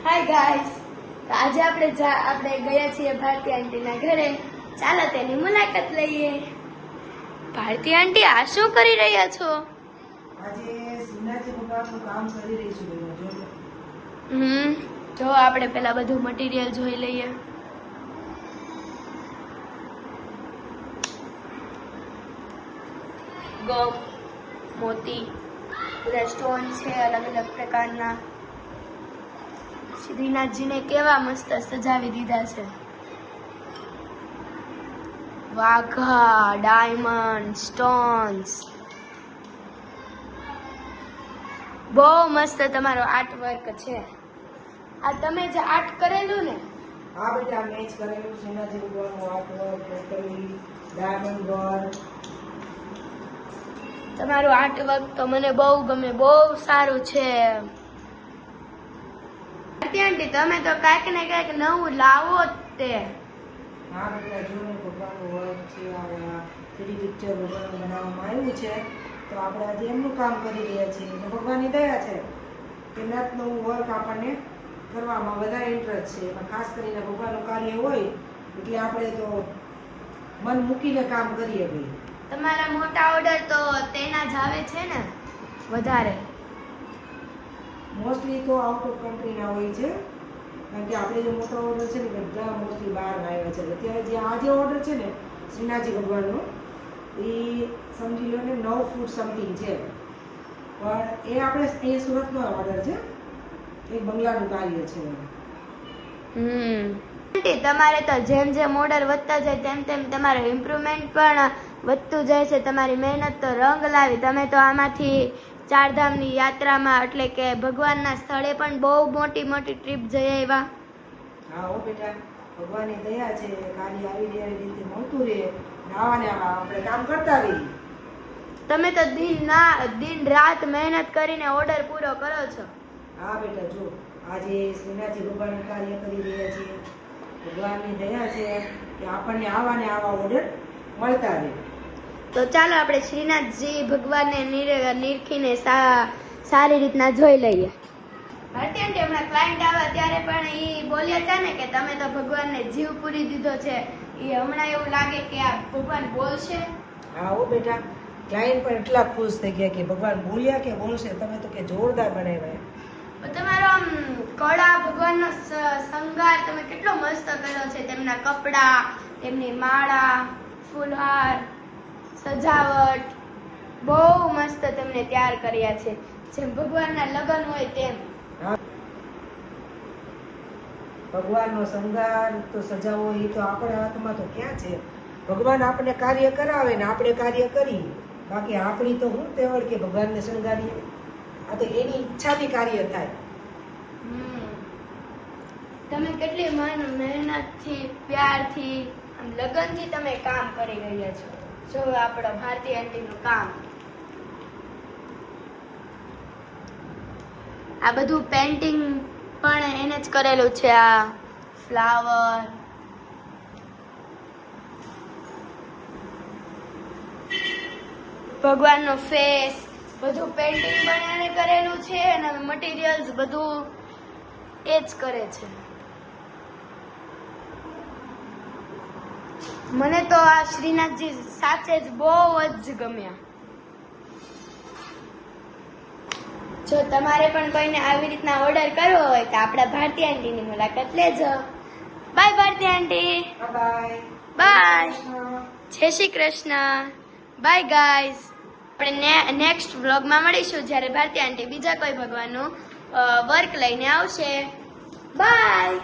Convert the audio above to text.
Hi guys, તો આજે આપણે ગયા છીએ ભારતી આંટીના ઘરે. ચાલો તેની મુલાકાત લઈએ. ભારતી આંટી, આ શું કરી રહ્યા છો? આજે શ્રીનાથજી ભગવાનનું કામ કરી રહી છું બેન. જો આપણે પેલા બધું મટીરિયલ જોઈ લઈએ. ગમ, મોતી, બધા સ્ટોન છે અલગ અલગ પ્રકારના. શ્રીનાથજીને કેવા મસ્ત સજાવી દીધા છે. વાઘા, ડાયમંડ, સ્ટોન્સ. બહુ મસ્ત તમારો આર્ટ વર્ક છે. આ તમે જે આર્ટ કરેલું ને? હા બેટા, મેચ કરેલું શ્રીનાથજી ભગવાનનું આર્ટવર્ક, મોકલી, ડાયમંડ વર્ક. તમારું આર્ટ વર્ક તો મને બહુ ગમે, બહુ સારું છે. આંટી, તમે તો કાંઈક ને કાંઈક નવું લાવો જ તે. હા બેટા, જો ને ભગવાનનું વર્ક છે, આ 3D પિક્ચર ભગવાનનું બનાવવામાં આવ્યું છે, તો આપણે આજે એમનું કામ કરી રહ્યા છીએ. તો ભગવાનની દયા છે કે નાતનું વર્ક આપણને કરવામાં વધારે ઇન્ટરેસ્ટ છે. એમાં ખાસ કરીને ભગવાનનું કાર્ય હોય એટલે આપણે તો મન મૂકીને કામ કરીએ ભાઈ. તમારા મોટા ઓર્ડર તો તેના જ આવે છે ને વધારે? મોસ્ટલી તો આઉટ ઓફ કન્ટ્રીના હોય છે, કારણ કે આપણે જે મોટા ઓર્ડર છે ને બધા મોસ્ટલી બહાર આવ્યા છે. અત્યારે જે આ જે ઓર્ડર છે ને શ્રીનાથજી ભગવાનનો, એ સમજી લો ને 9 ફૂટ સમથિંગ છે, પણ એ આપણે એ સુરતનો ઓર્ડર છે, એક બંગલાનું કાર્ય છે. તમારે તો જેમ જેમ ઓર્ડર વધતા જાય તેમ તેમ તમારું ઇમ્પ્રુવમેન્ટ પણ વધતું જાય છે. તમારી મહેનત તો રંગ લાવી. તમે તો આમાંથી ચારધામની યાત્રામાં એટલે કે ભગવાનના સ્થળે પણ બહુ મોટી મોટી ટ્રીપ જઈ આવ્યા. હા હો બેટા, ભગવાનની દયા છે, કાર્ય આવી રીતે મળતું રહે, આવા ને આવા આપણે કામ કરતા રહીએ. તમે તો દિન રાત મહેનત કરીને ઓર્ડર પૂરો કરો છો. હા બેટા, જો આજે શ્રીનાથજી ભગવાનનું કાર્ય કરી રહ્યા છીએ. ભગવાનની દયા છે કે આપણને આવા ને આવા ઓર્ડર મળતા રહે. તો ચાલો આપણે શ્રીનાથજી ભગવાનને નિરખીને સારી રીતના જોઈ લઈએ. ભારતી આંટી, હમણાં ક્લાયન્ટ આવ્યા ત્યારે પણ એ બોલ્યા હતા ને કે તમે તો ભગવાનને જીવ પૂરી દીધો છે. એ હમણાં એવું લાગે કે આ ભગવાન બોલશે. હા હો બેટા, ક્લાયન્ટ પણ એટલા ખુશ થઈ ગયા કે ભગવાન બોલ્યા કે બોલશે. તમે તો કે જોરદાર બનાવ્યા. તમારો આમ કળા, ભગવાનનો શણગાર તમે કેટલો મસ્ત કર્યો છે. તેમના કપડા, તેમની માળા, ફૂલહાર, સજાવટ બહુ મસ્ત તમને તૈયાર કર્યા છે, જેમ ભગવાનના લગ્ન હોય તેમ. ભગવાનનો શણગાર તો સજાવો એ તો આપણા હાથમાં તો ક્યાં છે. ભગવાન આપણને કાર્ય કરાવે ને આપણે કાર્ય કરી. બાકી આપણી તો હું તેવડ કે ભગવાનને શણગારીએ. આ તો એની ઈચ્છાથી કાર્ય થાય. તમે કેટલી મહેનતથી, પ્યારથી, લગનથી તમે કામ કરી રહ્યા છો. જો આપણો ભારતી આંટીનું કામ. આ બધું પેન્ટિંગ પણ એને જ કરેલું છે. આ ફ્લાવર, ભગવાનનો ફેસ, બધું પેન્ટિંગ પણ એને કરેલું છે અને મટીરિયલ્સ બધું એ જ કરે છે. મને તો આ શ્રીનાથજી સાચે જ બહુ જ ગમ્યા. જો તમારે પણ કોઈને આવી રીતના ઓર્ડર કરવો હોય તો આપણા ભારતી આંટીની મુલાકાત લેજો. Bye Bharti aunty. Bye bye. Jai Shri Krishna. Bye guys. આપણે નેક્સ્ટ વ્લોગમાં મળીશું જ્યારે ભારતી આંટી બીજા કોઈ ભગવાનનું વર્ક લઈને આવશે. બાય.